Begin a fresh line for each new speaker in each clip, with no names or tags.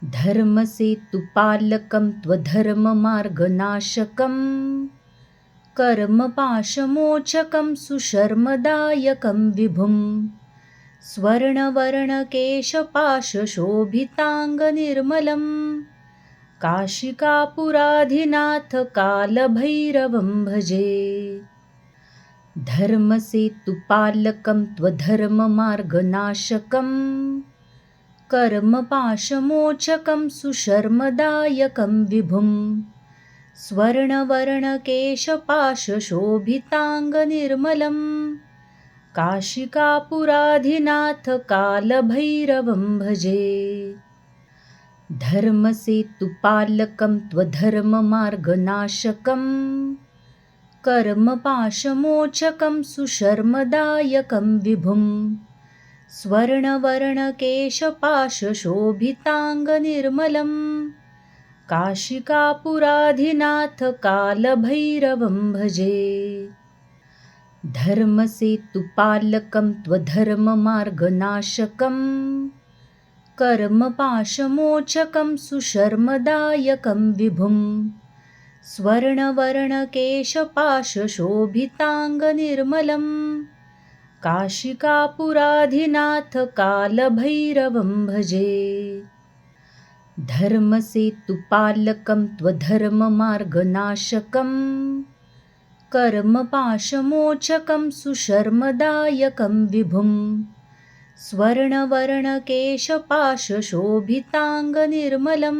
धर्मसेतुपालकं त्वधर्ममार्गनाशकं कर्मपाशमोचकं सुशर्मदायकं विभुं स्वर्णवर्णकेशपाशशोभिताङ्गनिर्मलं काशिकापुराधिनाथकालभैरवं भजे। धर्मसेतुपालकं त्वधर्ममार्गनाशकं कर्मपाशमोचकं सुशर्मदायकं विभुं स्वर्णवर्णकेशपाशशोभिताङ्गनिर्मलं काशिकापुराधिनाथकालभैरवं भजे। धर्मसेतुपालकं त्वधर्ममार्गनाशकं कर्मपाशमोचकं सुशर्मदायकं विभुं स्वर्णवर्णकेशपाशशोभिताङ्गनिर्मलं काशिकापुराधिनाथकालभैरवं भजे। धर्मसेतुपालकं त्वधर्ममार्गनाशकं कर्मपाशमोचकं सुशर्मदायकं विभुं स्वर्णवर्णकेशपाशशोभिताङ्गनिर्मलं काशिकापुराधिनाथकालभैरवं भजे। धर्मसेतुपालकं त्वधर्ममार्गनाशकं कर्मपाशमोचकं सुशर्मदायकं विभुं स्वर्णवर्णकेशपाशशोभिताङ्गनिर्मलं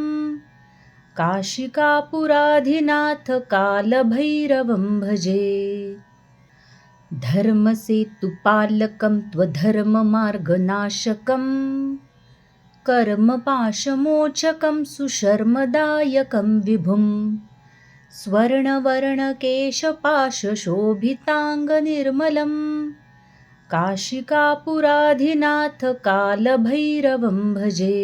काशिकापुराधिनाथकालभैरवं भजे। धर्मसेतुपालकं त्वधर्ममार्गनाशकं कर्मपाशमोचकं सुशर्मदायकं विभुं स्वर्णवर्णकेशपाशशोभिताङ्गनिर्मलं काशिकापुराधिनाथकालभैरवं भजे।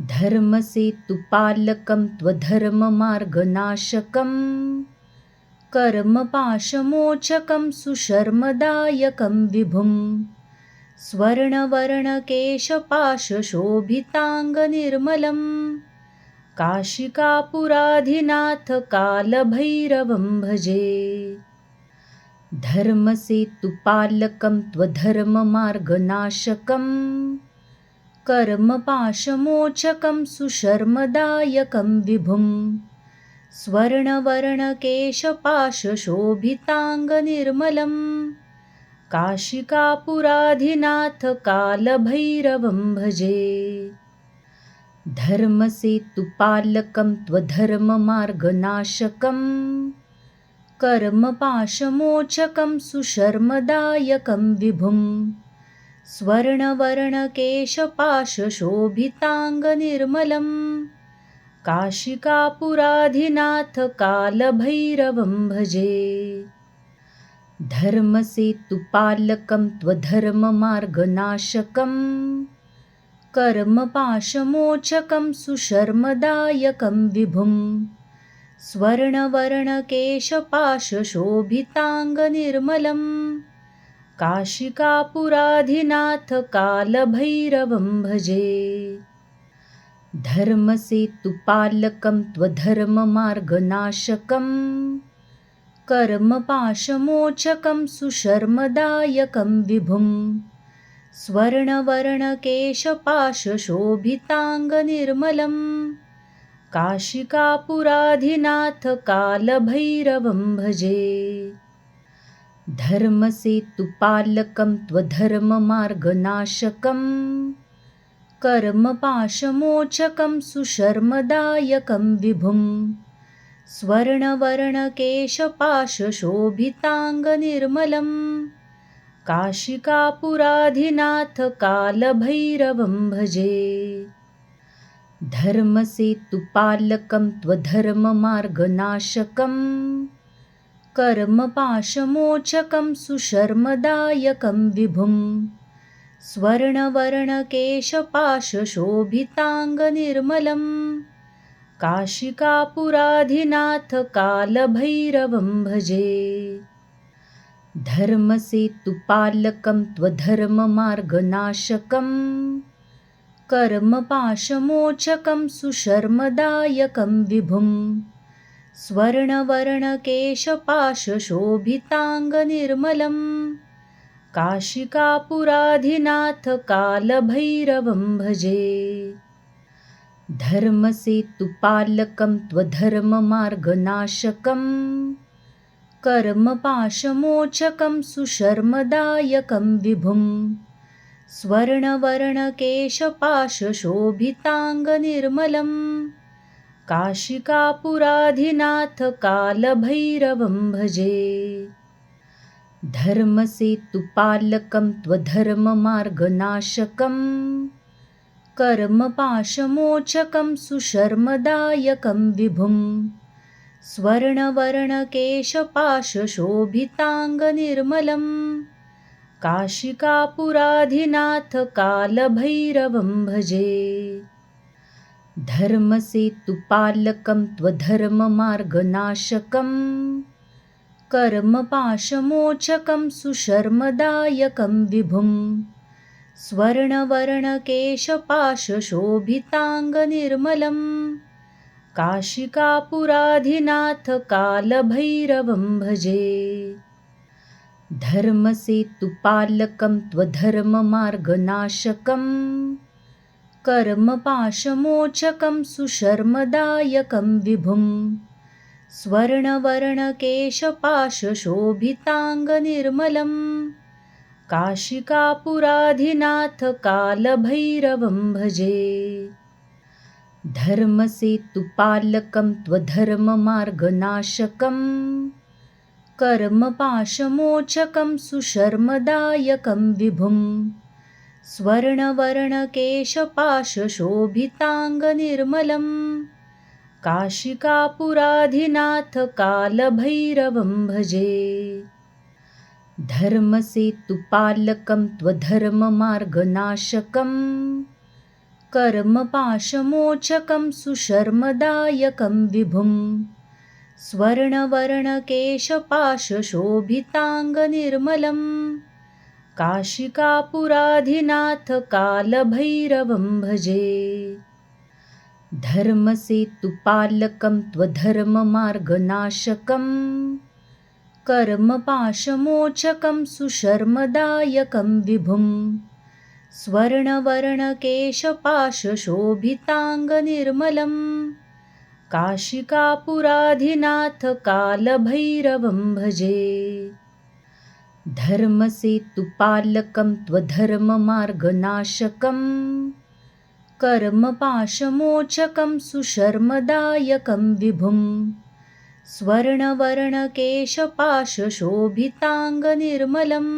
धर्मसेतुपालकं त्वधर्ममार्गनाशकं कर्मपाशमोचकं सुशर्मदायकं विभुं स्वर्णवर्णकेशपाशशोभिताङ्गनिर्मलं काशिकापुराधिनाथकालभैरवं भजे। धर्मसेतुपालकं त्वधर्ममार्गनाशकं कर्मपाशमोचकं सुशर्मदायकं विभुं स्वर्णवर्णकेशपाशशोभिताङ्गनिर्मलं काशिकापुराधिनाथकालभैरवं भजे। धर्मसेतुपालकं त्वधर्ममार्गनाशकं कर्मपाशमोचकं सुशर्मदायकं विभुं स्वर्णवर्णकेशपाशशोभिताङ्गनिर्मलं काशिकापुराधिनाथकालभैरवं भजे। धर्मसेतुपालकं त्वधर्ममार्गनाशकं कर्मपाशमोचकं सुशर्मदायकं विभुं स्वर्णवर्णकेशपाशशोभिताङ्गनिर्मलं काशिकापुराधिनाथकालभैरवं भजे। धर्मसेतुपालकं त्वधर्ममार्गनाशकं कर्मपाशमोचकं सुशर्मदायकं विभुं स्वर्णवर्णकेशपाशशोभिताङ्गनिर्मलं काशिकापुराधिनाथकालभैरवं भजे। धर्मसेतुपालकं त्वधर्ममार्गनाशकं कर्मपाशमोचकं सुशर्मदायकं विभुं स्वर्णवर्णकेशपाशशोभिताङ्गनिर्मलं काशिकापुराधिनाथकालभैरवं भजे। धर्मसेतुपालकं त्वधर्ममार्गनाशकं कर्मपाशमोचकं सुशर्मदायकं विभुं स्वर्णवर्णकेशपाशशोभिताङ्गनिर्मलं काशिकापुराधिनाथकालभैरवं भजे। धर्मसेतुपालकं त्वधर्ममार्गनाशकं कर्मपाशमोचकं सुशर्मदायकं विभुं स्वर्णवर्णकेशपाशशोभिताङ्गनिर्मलं काशिकापुराधिनाथकालभैरवं भजे। धर्मसेतुपालकं त्वधर्ममार्गनाशकं कर्मपाशमोचकं सुशर्मदायकं विभुं स्वर्णवर्णकेशपाशशोभिताङ्गनिर्मलं काशिकापुराधिनाथकालभैरवं भजे। धर्मसेतुपालकं त्वधर्ममार्गनाशकं कर्मपाशमोचकं सुशर्मदायकं विभुं स्वर्णवर्णकेशपाशशोभिताङ्गनिर्मलं काशिकापुराधिनाथकालभैरवं भजे। धर्मसेतुपालकं त्वधर्ममार्गनाशकं कर्मपाशमोचकं सुशर्मदायकं विभुं स्वर्णवर्णकेशपाशशोभिताङ्गनिर्मलं काशिकापुराधिनाथकालभैरवं भजे। धर्मसेतुपालकं त्वधर्ममार्गनाशकं कर्मपाशमोचकं सुशर्मदायकं विभुं स्वर्णवर्णकेशपाशशोभिताङ्गनिर्मलं काशिकापुराधिनाथकालभैरवं भजे। धर्मसेतुपालकं त्वधर्ममार्गनाशकं कर्मपाशमोचकं सुशर्मदायकं विभुं स्वर्णवर्णकेशपाशशोभिताङ्गनिर्मलं काशिकापुराधिनाथकालभैरवं भजे। धर्मसेतुपालकं त्वधर्ममार्गनाशकं कर्मपाशमोचकं सुशर्मदायकं विभुं स्वर्णवर्णकेशपाशशोभिताङ्गनिर्मलं काशिकापुराधिनाथकालभैरवं भजे। धर्मसेतुपालकं त्वधर्ममार्गनाशकं कर्मपाशमोचकं सुशर्मदायकं विभुं स्वर्णवर्णकेशपाशशोभिताङ्गनिर्मलं काशिकापुराधिनाथकालभैरवं भजे। धर्मसेतुपालकं त्वधर्ममार्गनाशकं कर्मपाशमोचकं सुशर्मदायकं विभुं स्वर्णवर्णकेशपाशशोभिताङ्गनिर्मलं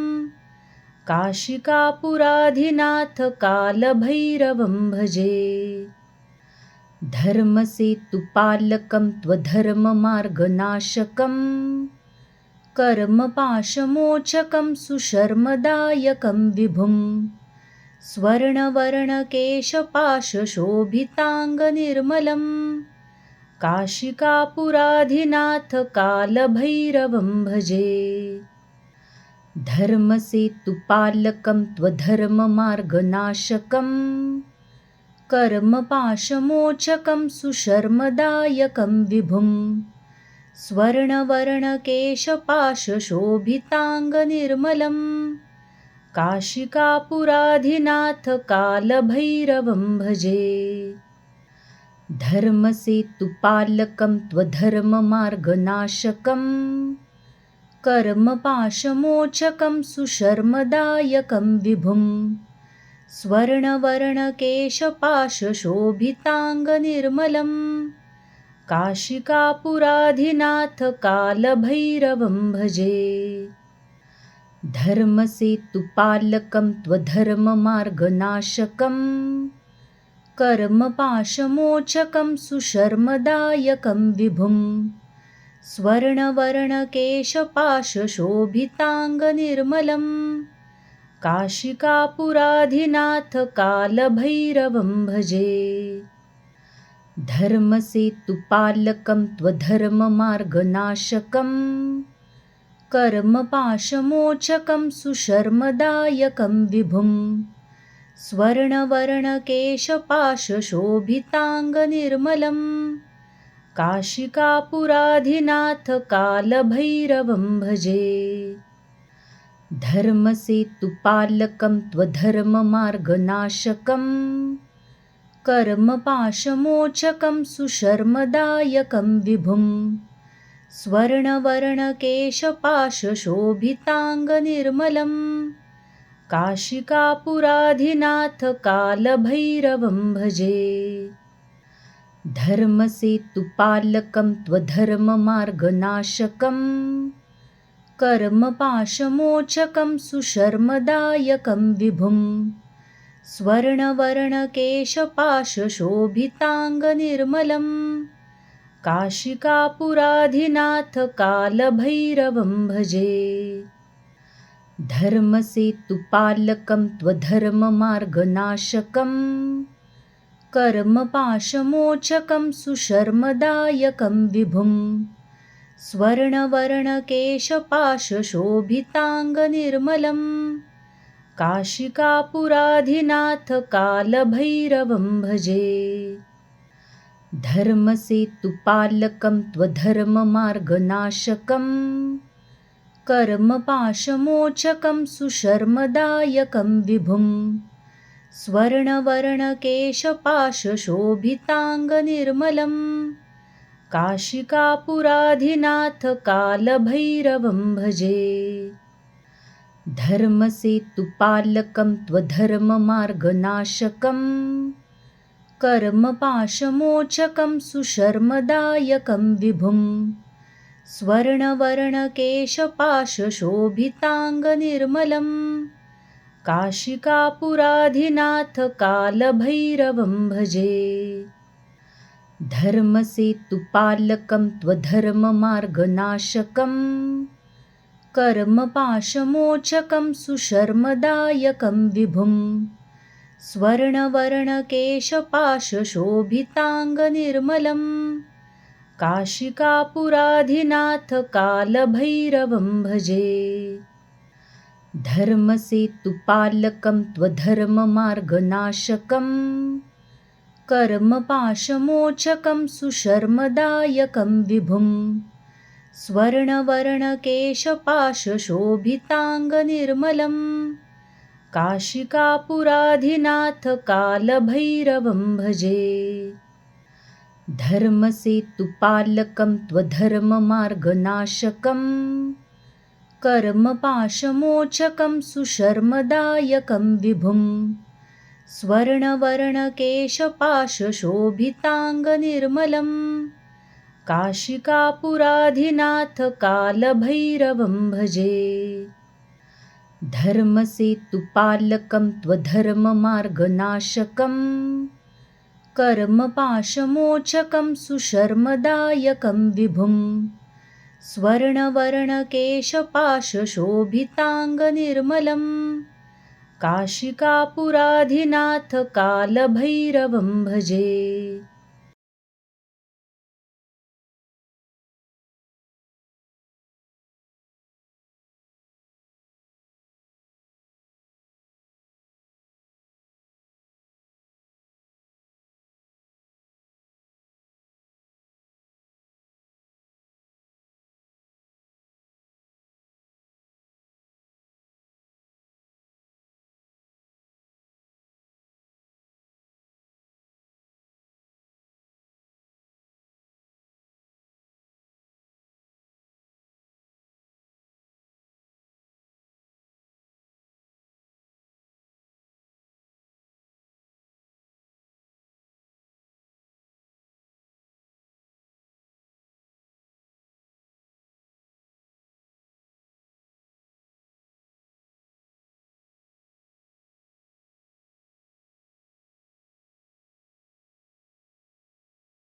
काशिकापुराधिनाथकालभैरवं भजे। धर्मसेतुपालकं त्वधर्ममार्गनाशकं कर्मपाशमोचकं सुशर्मदायकं विभुं स्वर्णवर्णकेशपाशशोभिताङ्गनिर्मलं काशिकापुराधिनाथकालभैरवं भजे। धर्मसेतुपालकं त्वधर्ममार्गनाशकं कर्मपाशमोचकं सुशर्मदायकं विभुं स्वर्णवर्णकेशपाशशोभिताङ्गनिर्मलं काशिकापुराधिनाथकालभैरवं भजे। धर्मसेतुपालकं त्वधर्ममार्गनाशकं कर्मपाशमोचकं सुशर्मदायकं विभुं स्वर्णवर्णकेशपाशशोभिताङ्गनिर्मलं काशिकापुराधिनाथकालभैरवं भजे। धर्मसेतुपालकं त्वधर्ममार्गनाशकं कर्मपाशमोचकं सुशर्मदायकं विभुं स्वर्णवर्णकेशपाशशोभिताङ्गनिर्मलं काशिकापुराधिनाथकालभैरवं भजे। धर्मसेतुपालकं त्वधर्ममार्गनाशकं कर्मपाशमोचकं सुशर्मदायकं विभुं स्वर्णवर्णकेशपाशशोभिताङ्गनिर्मलं काशिकापुराधिनाथ कालभैरवं भजे। धर्मसेतुपालकं त्वधर्ममार्गनाशकं कर्मपाशमोचकं सुशर्मदायकं विभुं स्वर्णवर्णकेशपाशशोभिताङ्गनिर्मलं काशिकापुराधिनाथ कालभैरवं भजे। धर्मसेतुपालकं त्वधर्ममार्गनाशकं कर्मपाशमोचकं सुशर्मदायकं विभुं स्वर्णवर्णकेशपाशशोभिताङ्गनिर्मलं काशिकापुराधिनाथ कालभैरवं भजे। धर्मसेतुपालकं त्वधर्ममार्गनाशकं कर्मपाशमोचकं सुशर्मदायकं विभुं स्वर्णवर्णकेशपाशशोभिताङ्गनिर्मलं काशिकापुराधिनाथ कालभैरवं भजे। धर्मसेतुपालकं त्वधर्ममार्गनाशकं कर्मपाशमोचकं सुशर्मदायकं विभुं स्वर्णवर्णकेशपाशशोभिताङ्गनिर्मलं काशिकापुराधिनाथ कालभैरवं भजे। धर्मसेतुपालकं त्वधर्ममार्गनाशकं कर्मपाशमोचकं सुशर्मदायकं विभुं स्वर्णवर्णकेशपाशशोभिताङ्गनिर्मलं काशिकापुराधिनाथ कालभैरवं भजे। धर्मसेतुपालकं त्वधर्ममार्गनाशकं कर्मपाशमोचकं सुशर्मदायकं विभुं स्वर्णवर्णकेशपाशशोभिताङ्गनिर्मलं काशिकापुराधिनाथ कालभैरवं भजे। धर्मसेतुपालकं त्वधर्ममार्गनाशकं कर्मपाशमोचकं सुशर्मदायकं विभुं स्वर्णवर्णकेशपाशशोभिताङ्गनिर्मलं काशिकापुराधिनाथ कालभैरवं भजे। धर्मसेतुपालकं त्वधर्ममार्गनाशकं कर्मपाशमोचकं सुशर्मदायकं विभुं स्वर्णवर्णकेशपाशशोभिताङ्गनिर्मलं काशिकापुराधिनाथ कालभैरवं भजे। धर्मसेतुपालकं त्वधर्ममार्गनाशकं कर्मपाशमोचकं सुशर्मदायकं विभुं स्वर्णवर्णकेशपाशशोभिताङ्गनिर्मलं काशिकापुराधिनाथ कालभैरवं भजे। धर्मसेतुपालकं त्वधर्ममार्गनाशकं कर्मपाशमोचकं सुशर्मदायकं विभुं स्वर्णवर्णकेशपाशशोभिताङ्गनिर्मलं काशिकापुराधिनाथ कालभैरवं भजे। धर्मसेतुपालकं त्वधर्ममार्गनाशकं कर्मपाशमोचकं सुशर्मदायकं विभुं स्वर्णवर्णकेशपाशशोभिताङ्गनिर्मलं काशिकापुराधिनाथ कालभैरवं भजे। धर्मसेतुपालकं त्वधर्ममार्गनाशकं कर्मपाशमोचकं सुशर्मदायकं विभुं स्वर्णवर्णकेशपाशशोभिताङ्गनिर्मलं काशिकापुराधिनाथ धर्मसेतुपालकं त्वधर्ममार्गनाशकं कर्मपाशमोचकं सुशर्मदायकं विभुं स्वर्णवर्णकेशपाशशोभिताङ्गनिर्मलं काशिकापुराधिनाथ कालभैरवं भजे।